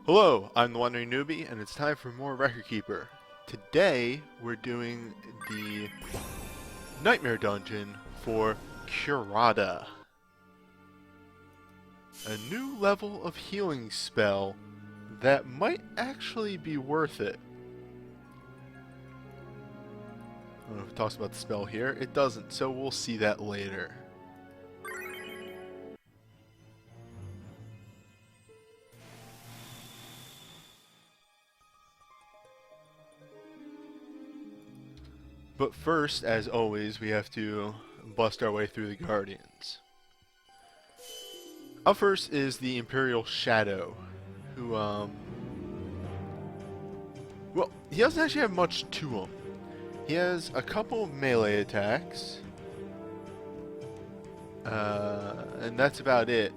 Hello, I'm the Wandering Newbie, and it's time for more Record Keeper. Today, we're doing the Nightmare Dungeon for Curada. A new level of healing spell that might actually be worth it. I don't know if it talks about the spell here. It doesn't, so we'll see that later. But first, as always, we have to bust our way through the Guardians. Up first is the Imperial Shadow, who, well, he doesn't actually have much to him. He has a couple of melee attacks, and that's about it.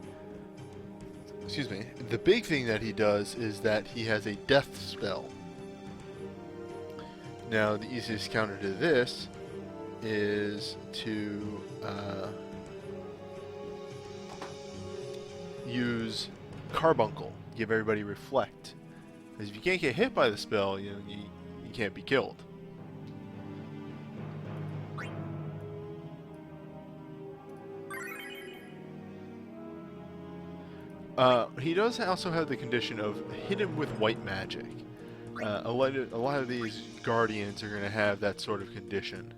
Excuse me. The big thing that he does is that he has a death spell. Now, the easiest counter to this is to use Carbuncle, give everybody Reflect. Because if you can't get hit by the spell, you can't be killed. He does also have the condition of hit him with white magic. A lot of these Guardians are going to have that sort of condition.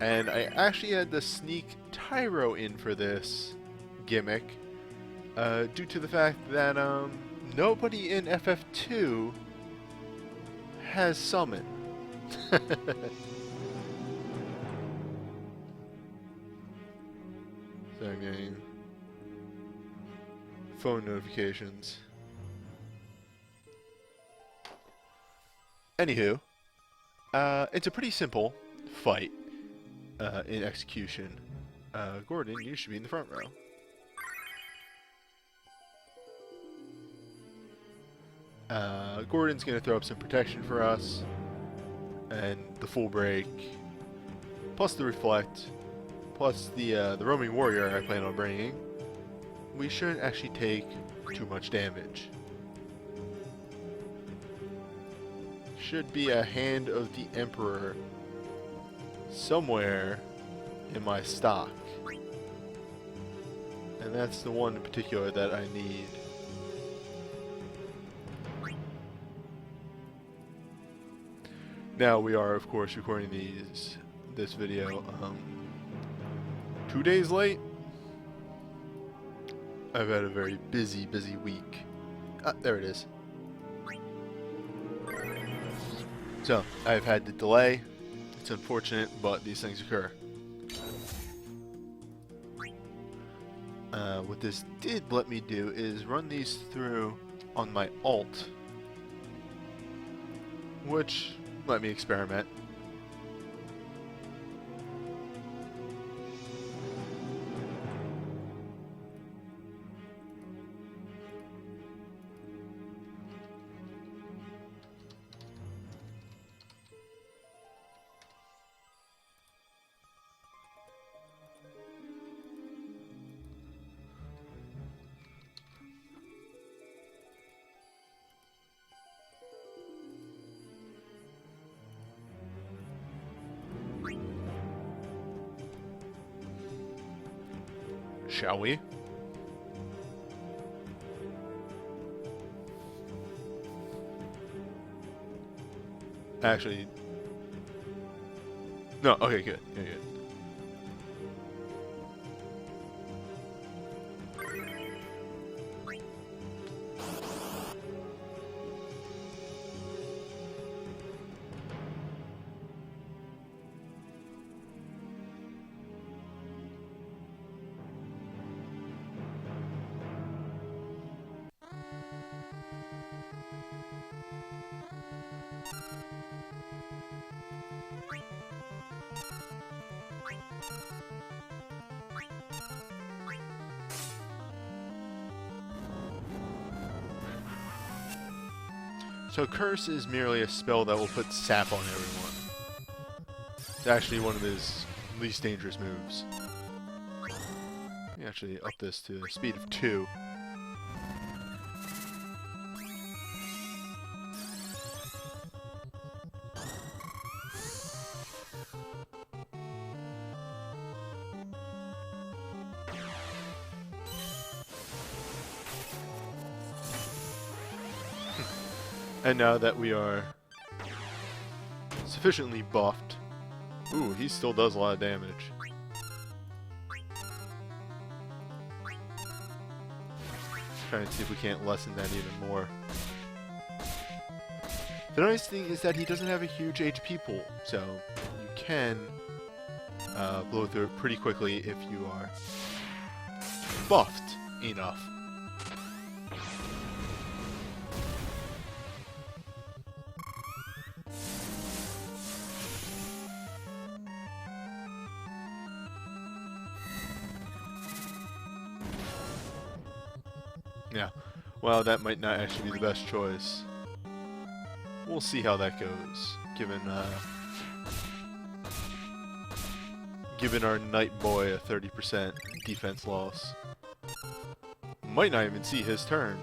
And I actually had to sneak Tyro in for this gimmick due to the fact that nobody in FF2 has Summon. So I'm getting phone notifications. Anywho, it's a pretty simple fight in execution. Gordon, you should be in the front row. Gordon's going to throw up some protection for us, and the full break, plus the reflect, plus the roaming warrior I plan on bringing. We shouldn't actually take too much damage. Should be a Hand of the Emperor somewhere in my stock. And that's the one in particular that I need. Now we are, of course, recording this video 2 days late. I've had a very busy week. Ah, there it is. So, I've had to delay. It's unfortunate, but these things occur. What this did let me do is run these through on my alt, which let me experiment. Shall we? Actually, no. Okay, good. Yeah, good. So Curse is merely a spell that will put sap on everyone. It's actually one of his least dangerous moves. Let me actually up this to a speed of 2. And now that we are sufficiently buffed, ooh, he still does a lot of damage. Trying to see if we can't lessen that even more. The nice thing is that he doesn't have a huge HP pool, so you can blow through it pretty quickly if you are buffed enough. Yeah, well, that might not actually be the best choice. We'll see how that goes, given our Knight Boy a 30% defense loss. Might not even see his turn.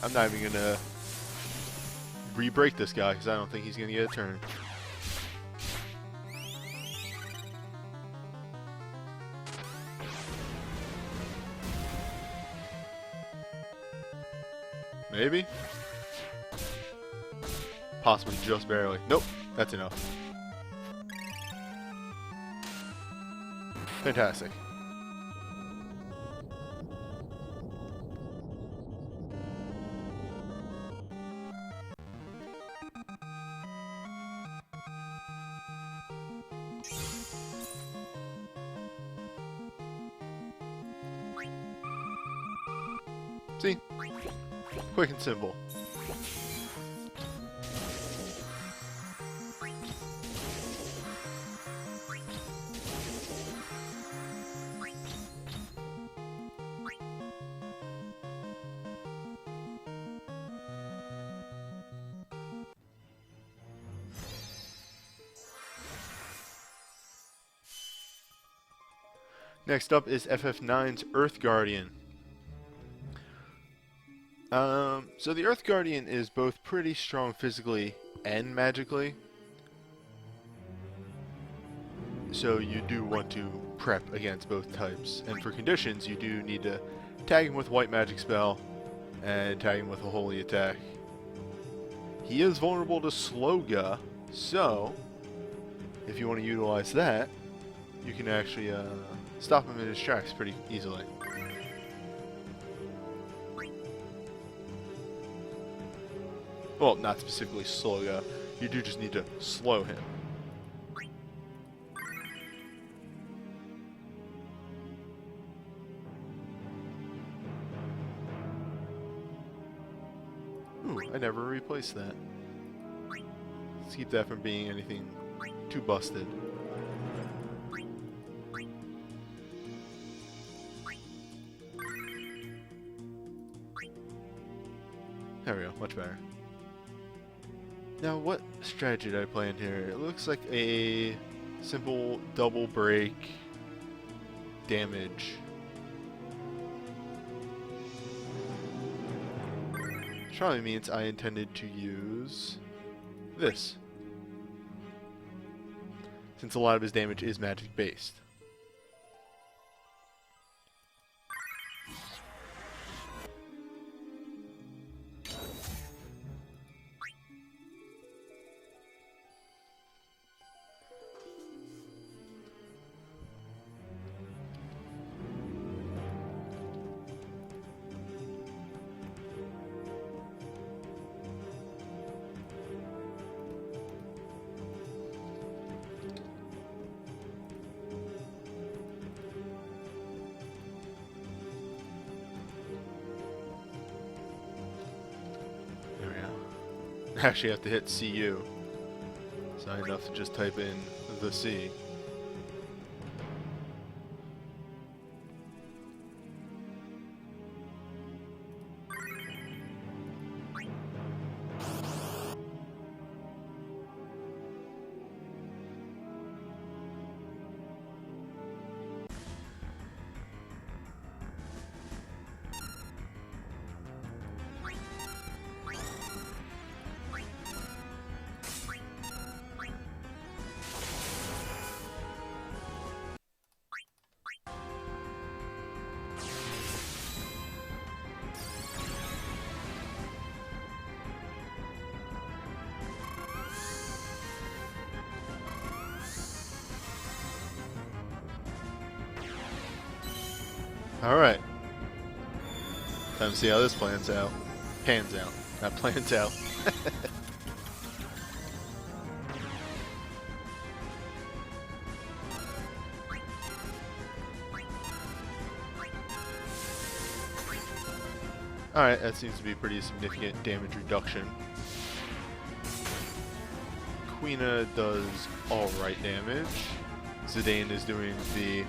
I'm not even gonna re-break this guy because I don't think he's gonna get a turn. Maybe? Possibly just barely. Nope, that's enough. Fantastic. See? Quick and simple. Next up is FF9's Earth Guardian. So the Earth Guardian is both pretty strong physically and magically. So you do want to prep against both types. And for conditions, you do need to tag him with White Magic Spell and tag him with a Holy Attack. He is vulnerable to Sloga, so if you want to utilize that, you can actually stop him in his tracks pretty easily. Well, not specifically Sloga. You do just need to slow him. Ooh, I never replaced that. Let's keep that from being anything too busted. There we go, much better. Now, what strategy did I play in here? It looks like a simple double break damage. Which probably means I intended to use this, since a lot of his damage is magic based. I actually have to hit CU. It's not enough to just type in the C. Alright. Time to see how this plans out. Pans out. Not plans out. Alright, that seems to be pretty significant damage reduction. Quina does alright damage. Zidane is doing the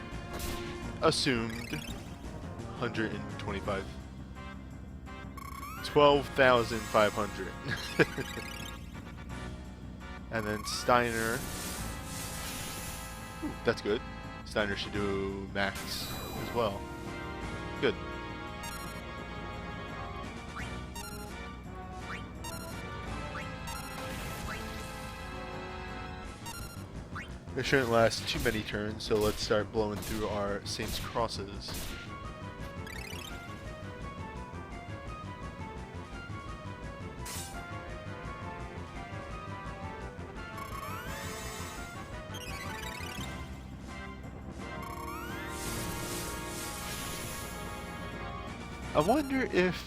assumed 125. 12,500. And then Steiner. Ooh, that's good. Steiner should do max as well. Good. It shouldn't last too many turns, so let's start blowing through our Saints' Crosses. I wonder if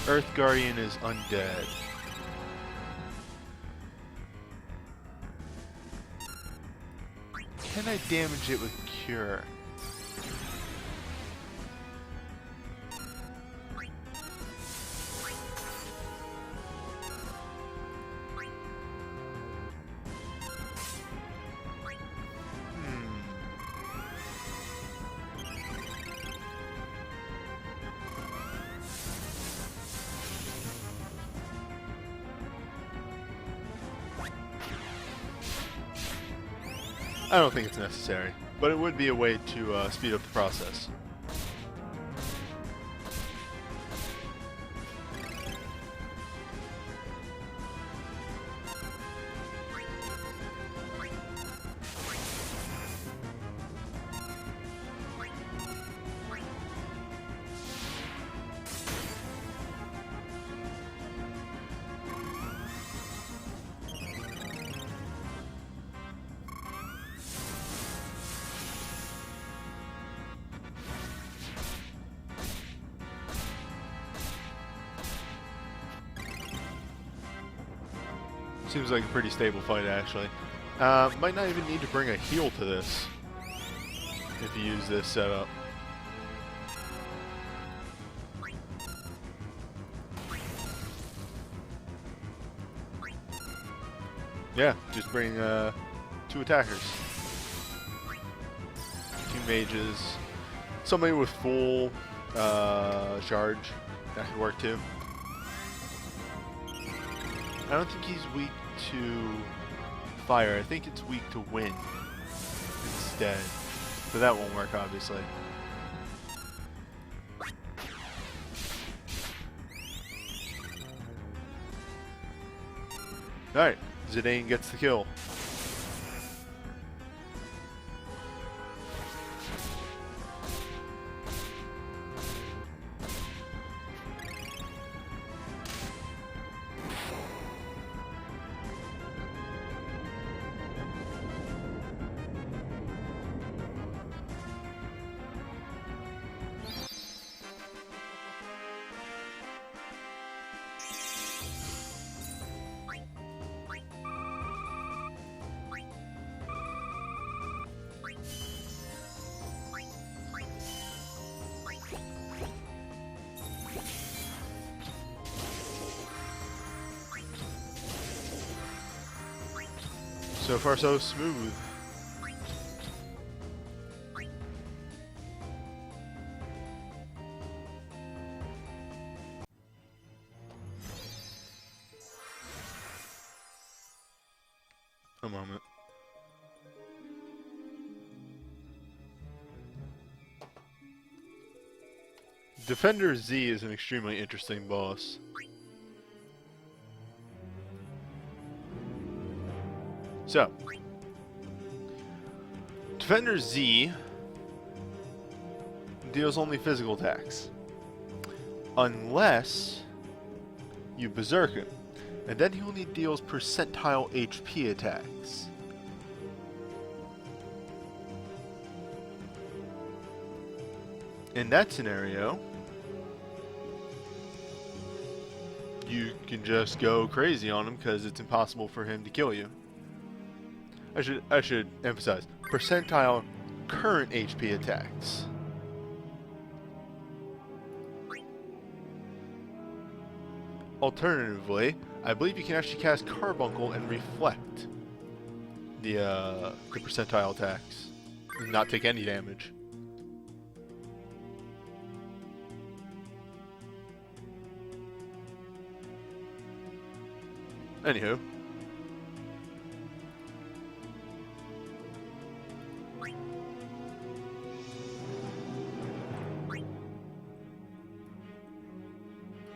Earth Guardian is undead. Can I damage it with Cure? I don't think it's necessary, but it would be a way to speed up the process. Seems like a pretty stable fight, actually. Might not even need to bring a heal to this if you use this setup. Yeah, just bring 2 attackers. 2 mages. Somebody with full charge. That could work too. I don't think he's weak to fire. I think it's weak to wind instead. But that won't work, obviously. Alright, Zidane gets the kill. So far, so smooth. A moment. Defender Z is an extremely interesting boss. So, Defender Z deals only physical attacks, unless you berserk him, and then he only deals percentile HP attacks. in that scenario, you can just go crazy on him because it's impossible for him to kill you. I should emphasize percentile current HP attacks. Alternatively, I believe you can actually cast Carbuncle and reflect the percentile attacks and not take any damage. Anywho.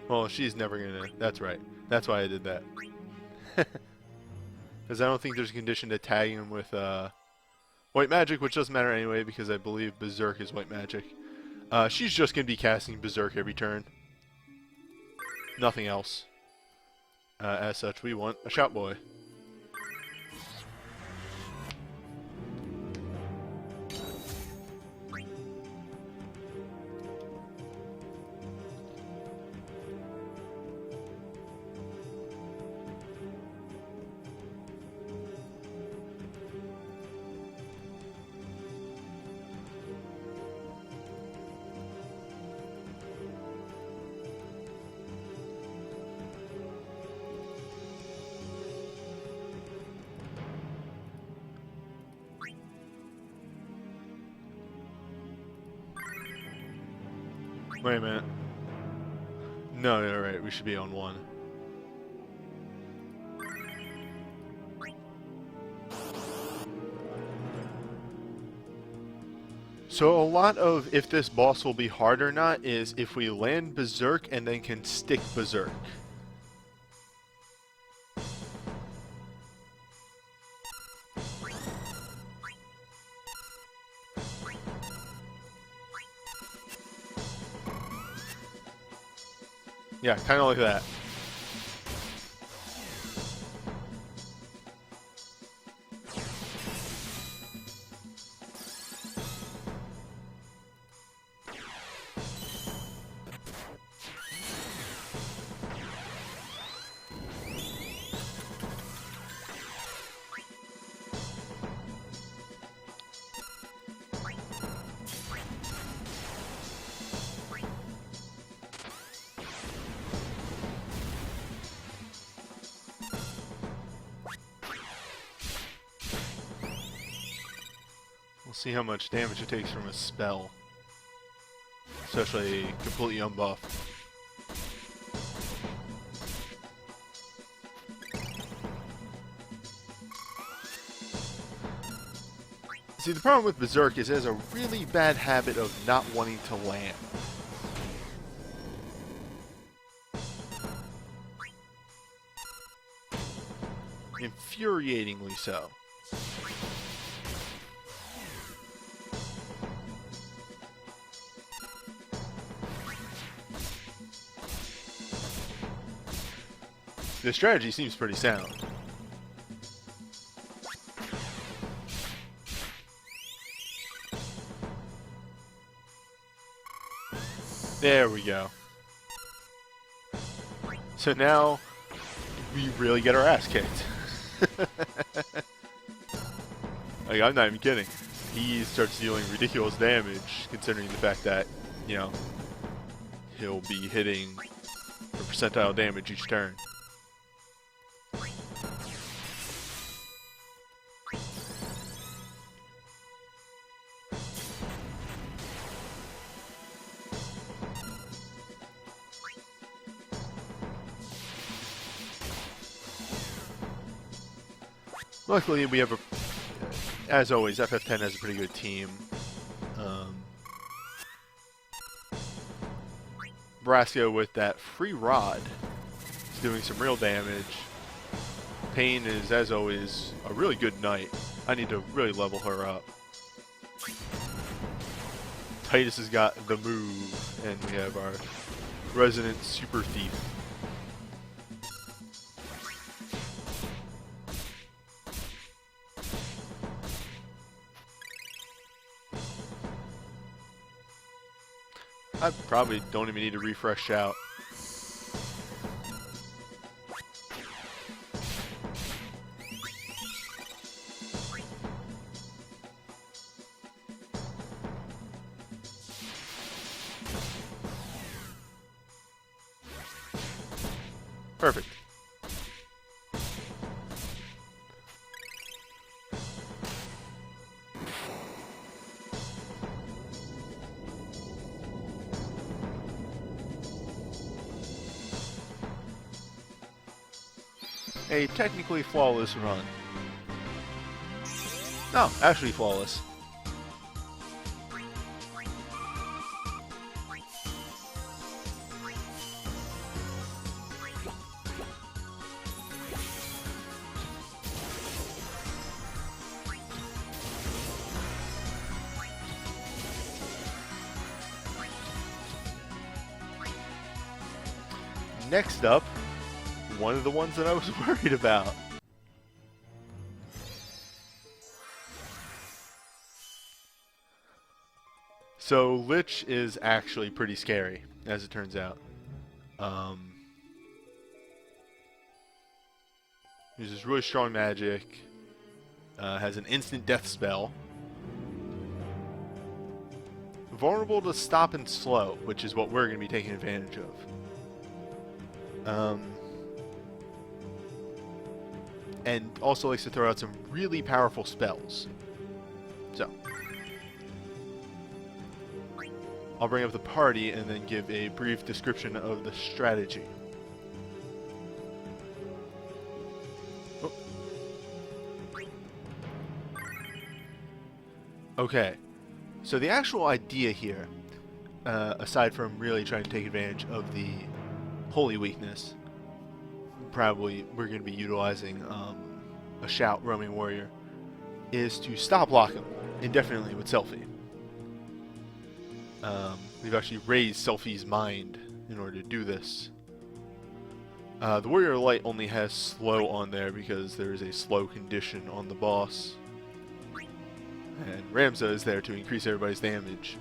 Well, she's never gonna... That's right. That's why I did that. Because I don't think there's a condition to tagging him with white magic, which doesn't matter anyway, because I believe Berserk is white magic. She's just gonna be casting Berserk every turn. Nothing else. As such, we want a Shout Boy. Wait a minute. No, you're right. We should be on 1. So a lot of if this boss will be hard or not is if we land Berserk and then can stick Berserk. Yeah, kind of like that. See how much damage it takes from a spell. Especially completely unbuffed. See, the problem with Berserk is it has a really bad habit of not wanting to land. Infuriatingly so. The strategy seems pretty sound. There we go. So now we really get our ass kicked. Like, I'm not even kidding. He starts dealing ridiculous damage considering the fact that, you know, he'll be hitting for percentile damage each turn. Luckily, we have a, as always, FF10 has a pretty good team. Brasco with that free rod is doing some real damage. Pain is, as always, a really good knight. I need to really level her up. Titus has got the move, and we have our resident super thief. I probably don't even need to refresh out. Perfect. A technically flawless run. No, actually flawless. Next up, one of the ones that I was worried about. So Lich is actually pretty scary, as it turns out. Uses really strong magic. Has an instant death spell. Vulnerable to stop and slow, which is what we're going to be taking advantage of. And also likes to throw out some really powerful spells. So, I'll bring up the party and then give a brief description of the strategy. Oh. Okay, so the actual idea here, aside from really trying to take advantage of the holy weakness, probably we're going to be utilizing a shout roaming warrior, is to stop block him indefinitely with Selfie. We've actually raised Selfie's mind in order to do this. The Warrior Light only has slow on there because there is a slow condition on the boss. And Ramza is there to increase everybody's damage.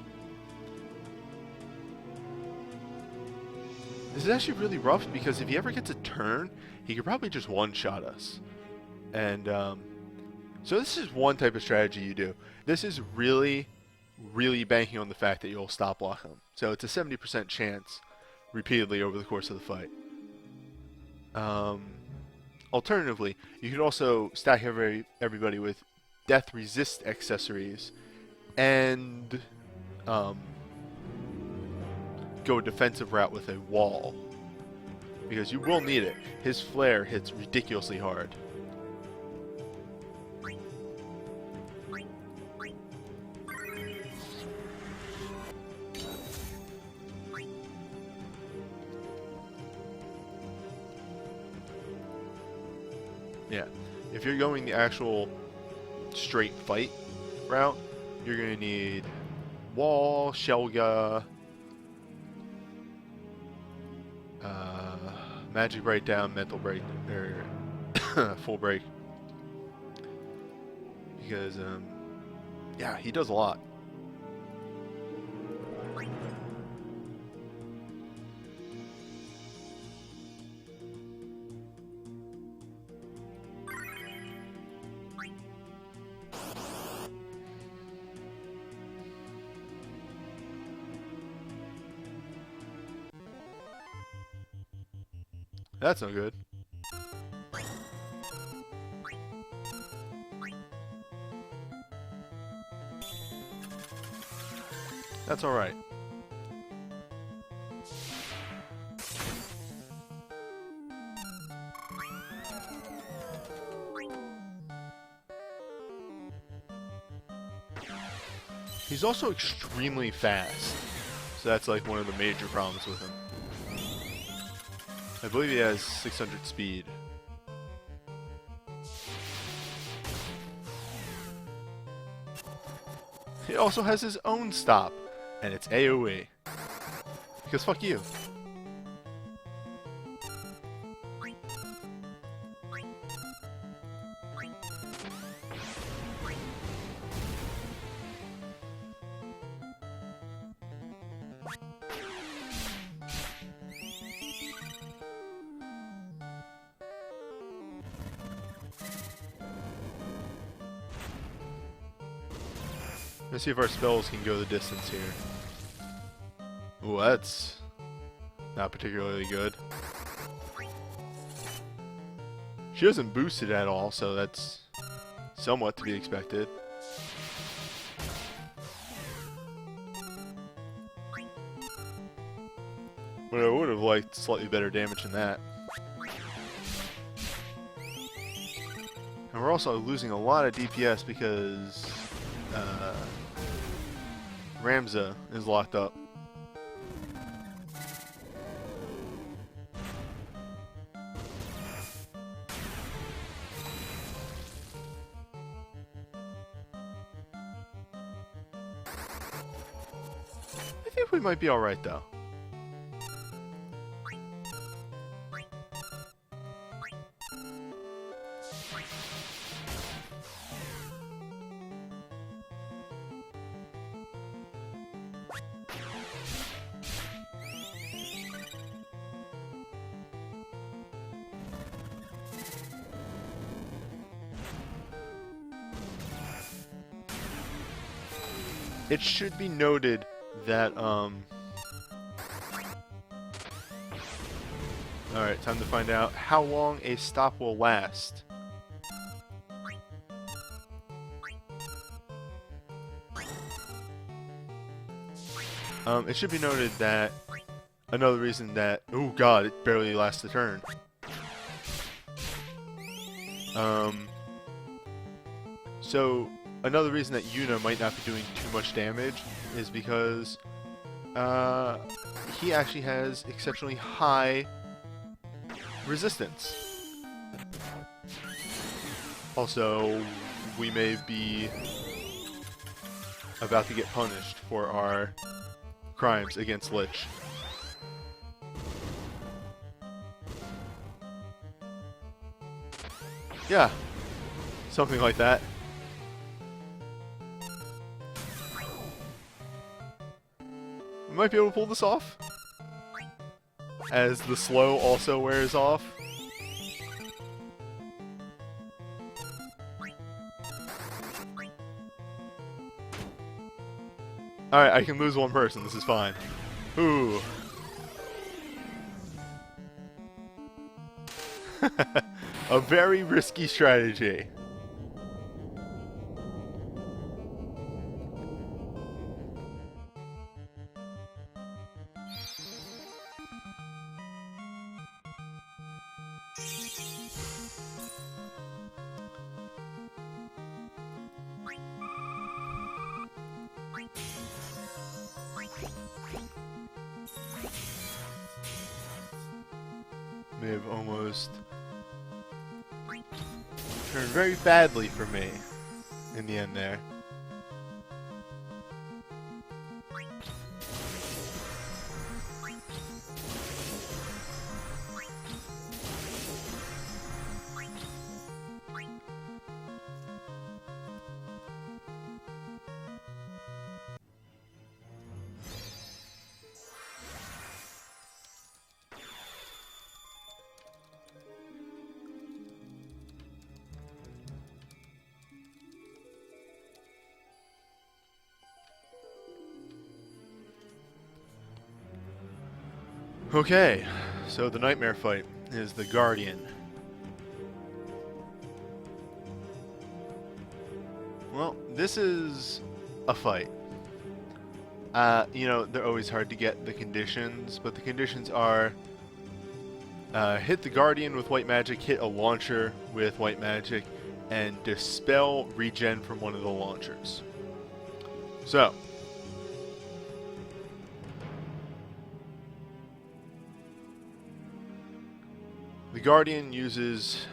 This is actually really rough because if he ever gets a turn, he could probably just one-shot us. And so this is one type of strategy you do. This is really banking on the fact that you'll stop block him. So it's a 70% chance repeatedly over the course of the fight. Alternatively, you could also stack everybody with death resist accessories and go a defensive route with a wall, because you will need it. His flare hits ridiculously hard. Yeah, if you're going the actual straight fight route, you're going to need wall, Shelga, magic breakdown, mental break, or full break. Because, yeah, he does a lot. That's no good. That's alright. He's also extremely fast, so that's like one of the major problems with him. I believe he has 600 speed. He also has his own stop, and it's AoE. Because fuck you. Let's see if our spells can go the distance here. Ooh, that's not particularly good. She doesn't boost it at all, so that's somewhat to be expected. But I would have liked slightly better damage than that. And we're also losing a lot of DPS because Ramza is locked up. I think we might be alright though. It should be noted that, alright, time to find out how long a stop will last. It should be noted that another reason that, oh god, it barely lasts a turn. So, another reason that Yuna might not be doing too much damage is because he actually has exceptionally high resistance. Also, we may be about to get punished for our crimes against Lich. Yeah, something like that. We might be able to pull this off, as the slow also wears off. Alright, I can lose one person, this is fine. Ooh. A very risky strategy. May have almost turned very badly for me in the end there. Okay, so the nightmare fight is the Guardian. Well, this is a fight. You know, they're always hard to get the conditions, but the conditions are hit the Guardian with white magic, hit a launcher with white magic, and dispel regen from one of the launchers. So, the Guardian uses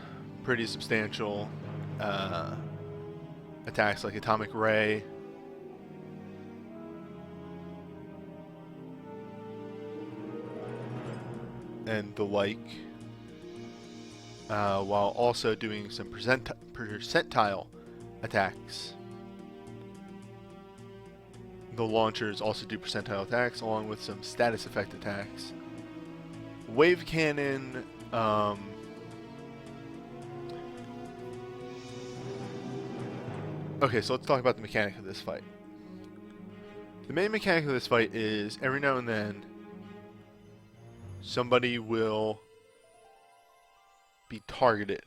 pretty substantial attacks like Atomic Ray, and the like, while also doing some percentile attacks. The launchers also do percentile attacks along with some status effect attacks. Wave Cannon, okay, so let's talk about the mechanic of this fight. The main mechanic of this fight is every now and then somebody will be targeted.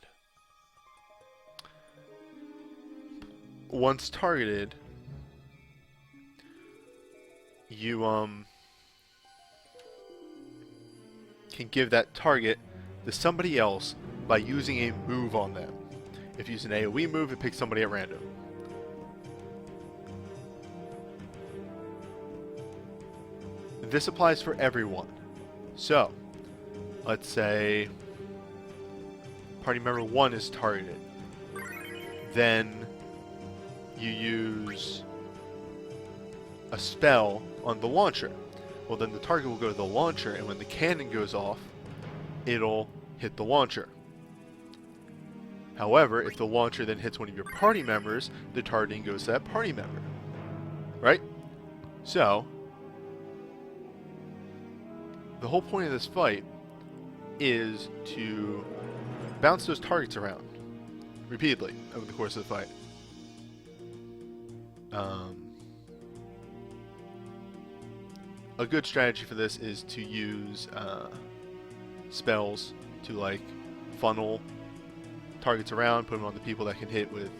Once targeted, you can give that target to somebody else by using a move on them. If you use an AoE move, it picks somebody at random. This applies for everyone. So, let's say party member 1 is targeted. Then you use a spell on the launcher. Well, then the target will go to the launcher, and when the cannon goes off, it'll hit the launcher. However, if the launcher then hits one of your party members, the targeting goes to that party member. Right? So, the whole point of this fight is to bounce those targets around repeatedly over the course of the fight. A good strategy for this is to use spells to like funnel targets around, put them on the people that can hit with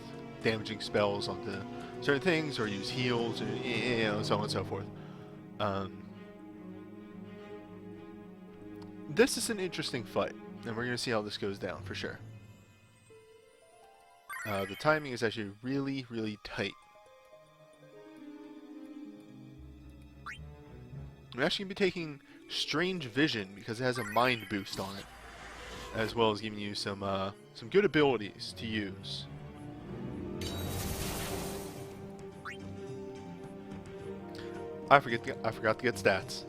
damaging spells onto certain things, or use heals, and so on and so forth. This is an interesting fight, and we're going to see how this goes down for sure. The timing is actually really, really tight. I'm actually going to be taking Strange Vision because it has a mind boost on it, as well as giving you some good abilities to use. I forgot to get stats.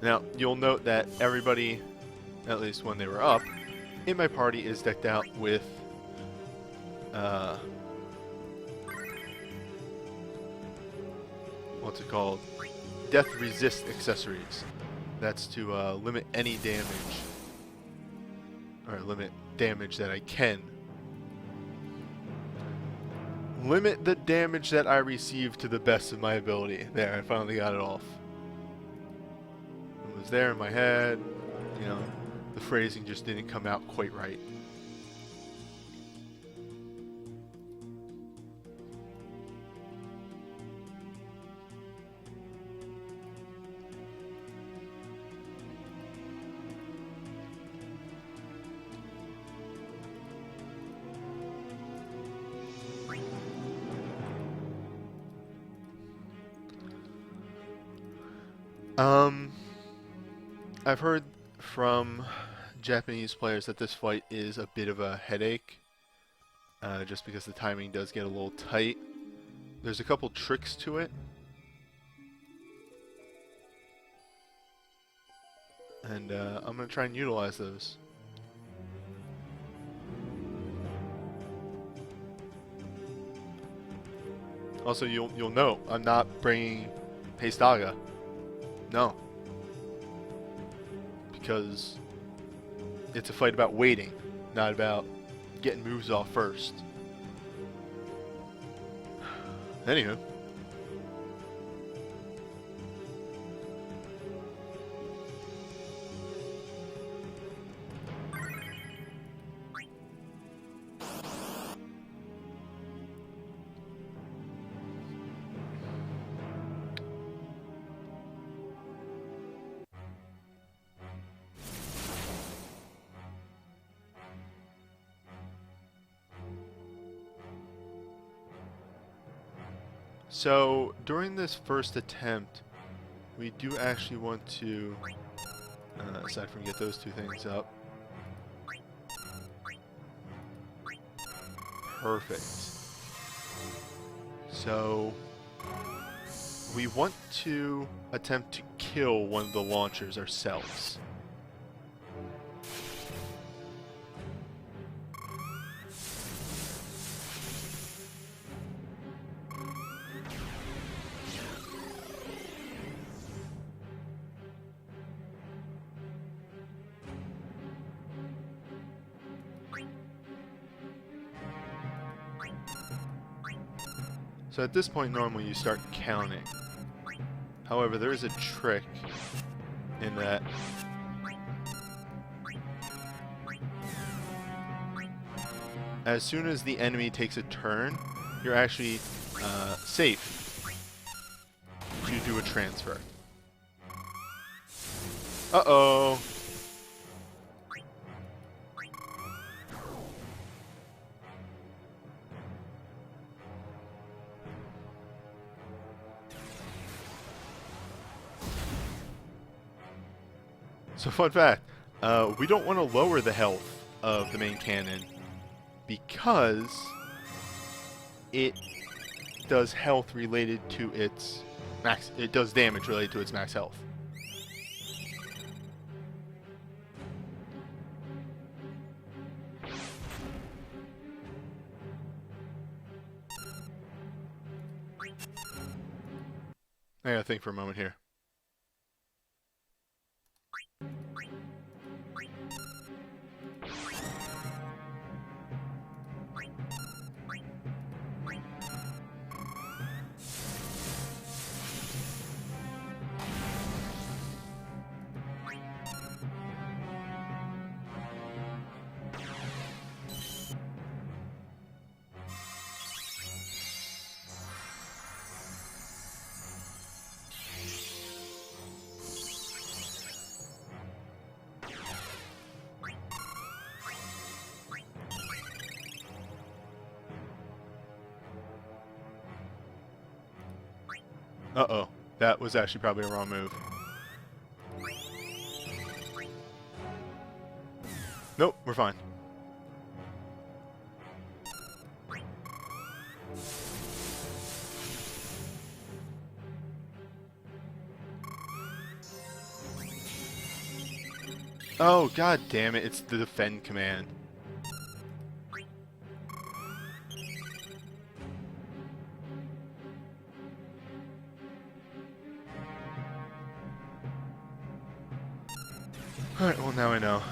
Now, you'll note that everybody, at least when they were up, in my party is decked out with what's it called? Death resist accessories. That's to limit any damage, or limit damage that I can. Limit the damage that I receive to the best of my ability. There, I finally got it off. It was there in my head, you know, the phrasing just didn't come out quite right. I've heard from Japanese players that this fight is a bit of a headache, just because the timing does get a little tight. There's a couple tricks to it, and I'm going to try and utilize those. Also, you'll note I'm not bringing Heistaga. No. Because it's a fight about waiting, not about getting moves off first. Anywho. So, during this first attempt, we do actually want to, aside from get those two things up. Perfect. So, we want to attempt to kill one of the launchers ourselves. So at this point, normally you start counting. However, there is a trick in that as soon as the enemy takes a turn, you're actually safe to do a transfer. Uh-oh. So fun fact, we don't want to lower the health of the main cannon because it does health related to its max. It does damage related to its max health. I gotta think for a moment here. Uh-oh. That was actually probably a wrong move. Nope, we're fine. Oh, god damn it, it's the defend command. Alright, well now I know.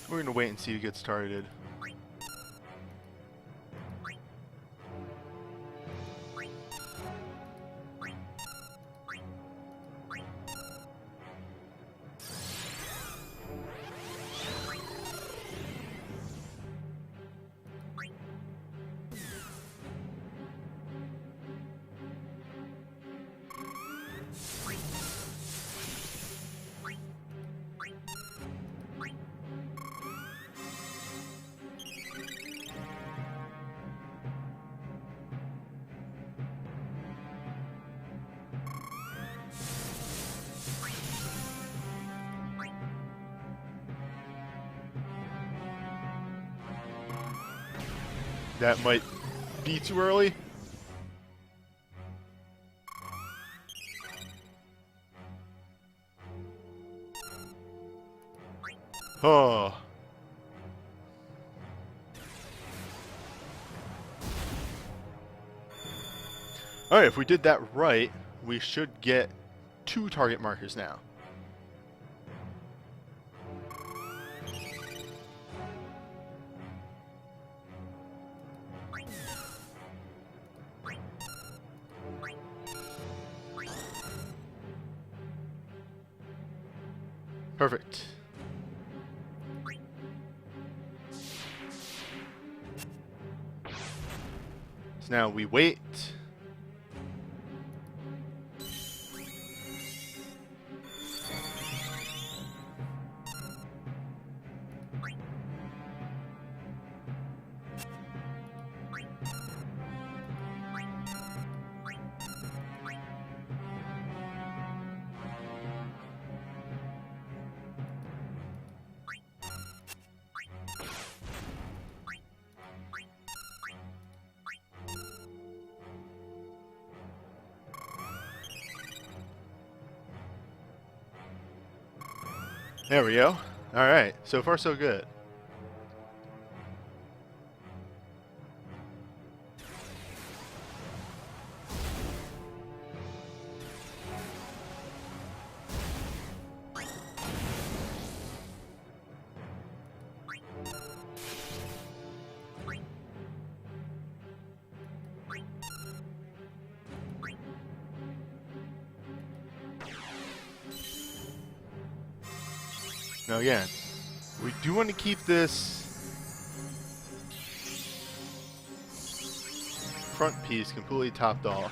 We're gonna wait and see who gets started. That might be too early. Oh. Alright, if we did that right, we should get 2 target markers now. Perfect. So now we wait. There we go. Alright, so far so good. Now again, we do want to keep this front piece completely topped off.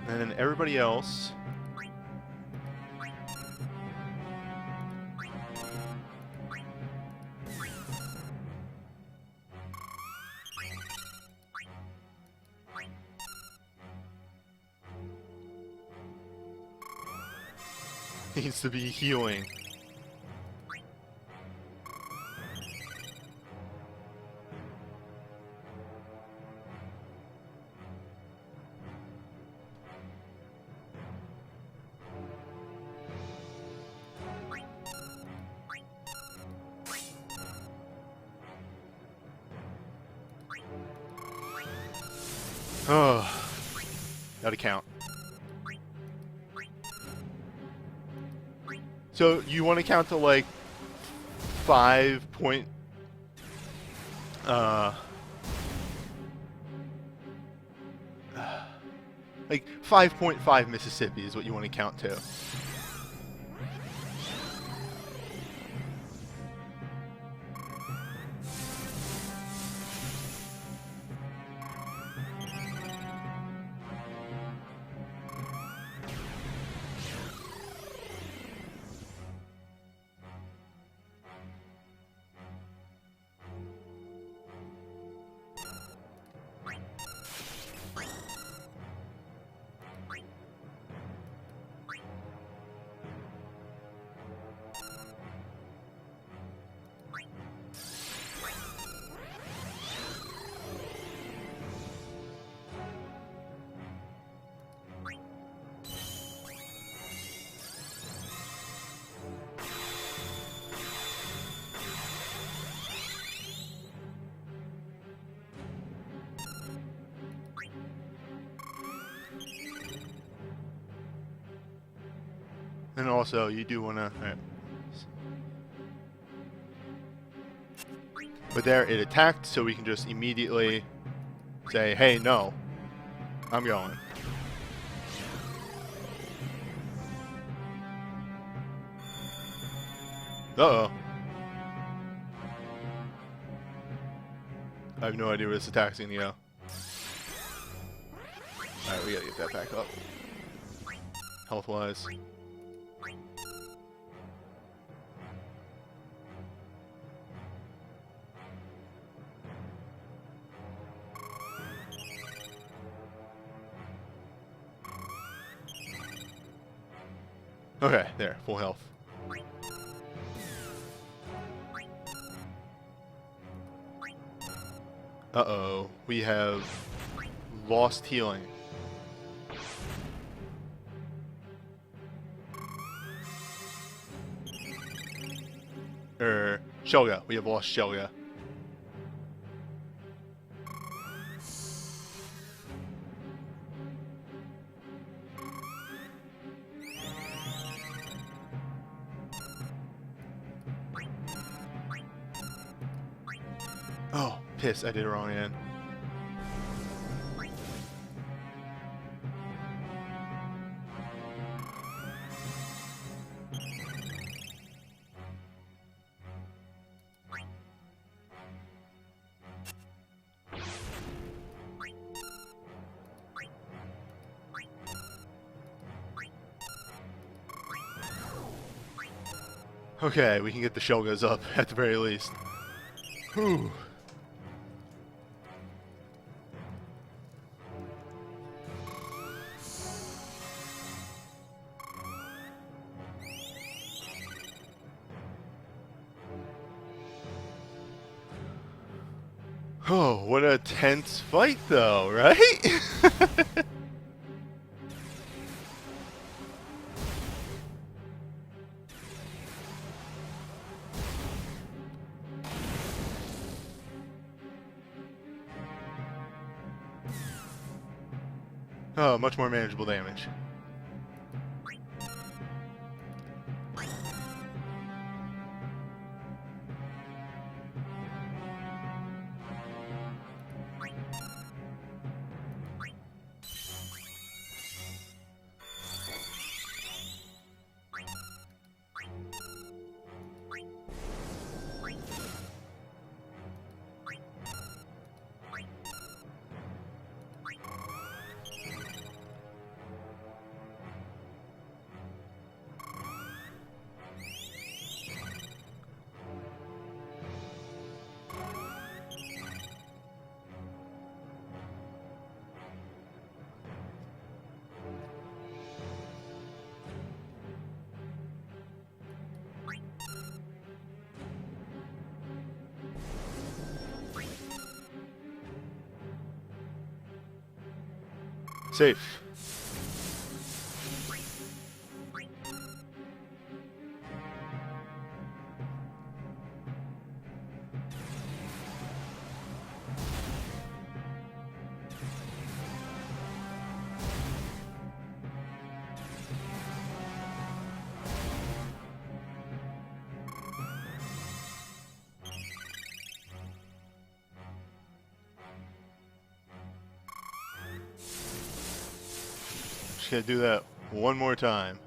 And then everybody else needs to be healing. Oh, gotta count. So you want to count to like 5 point, like 5.5 Mississippi is what you want to count to. And also, you do want to... Right. But there, it attacked, so we can just immediately say, hey, no, I'm going. Uh-oh. I have no idea where this attack's going to go. Alright, we gotta get that back up. Health-wise. Okay, there, full health. Uh-oh, we have lost healing. Shelga, we have lost Shelga. Oh, piss, I did it wrong again. Okay, we can get the Shelgas up at the very least. Whew. Oh, what a tense fight though, right? Oh, much more manageable damage. Safe. Just gotta do that one more time.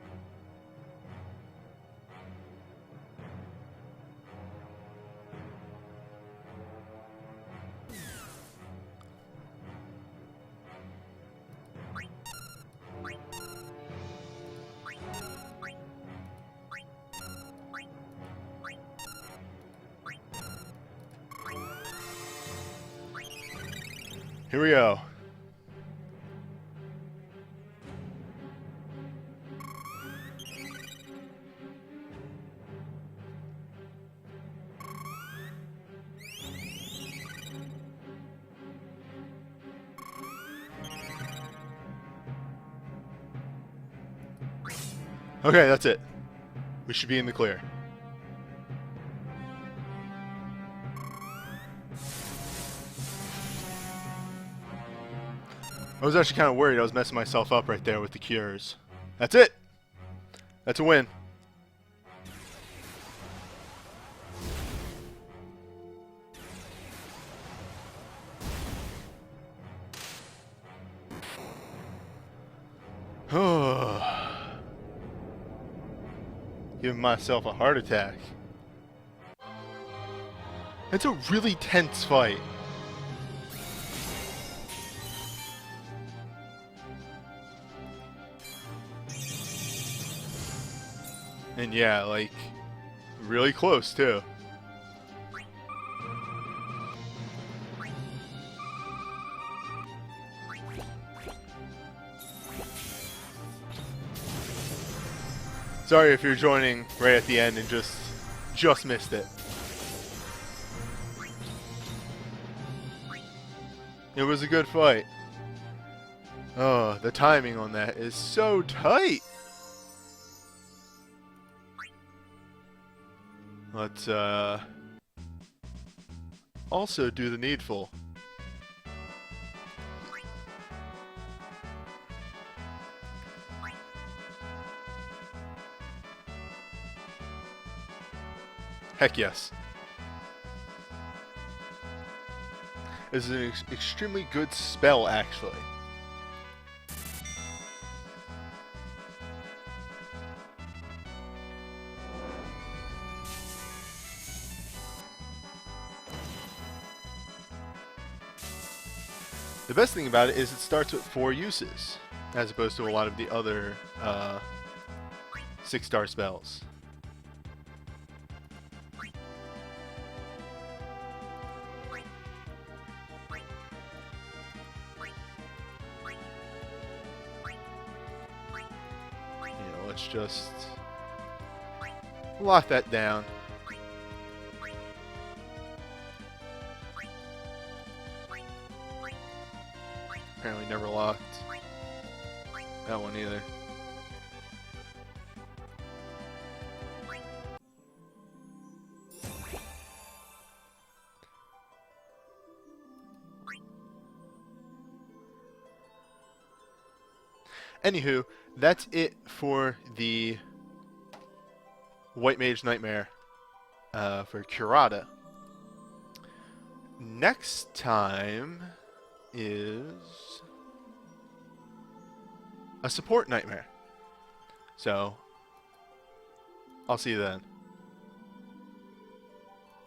Here we go. Okay, that's it. We should be in the clear. I was actually kind of worried I was messing myself up right there with the cures. That's it! That's a win. Giving myself a heart attack. It's a really tense fight. And yeah, like, really close too. Sorry if you're joining right at the end and just missed it. It was a good fight. Oh, the timing on that is so tight. Let's also do the needful. Heck yes. This is an extremely good spell, actually. The best thing about it is it starts with 4 uses, as opposed to a lot of the other 6-star spells. Let's just lock that down. Apparently never locked that one either. Anywho, that's it for the White Mage Nightmare for Curada. Next time is a support nightmare. So, I'll see you then.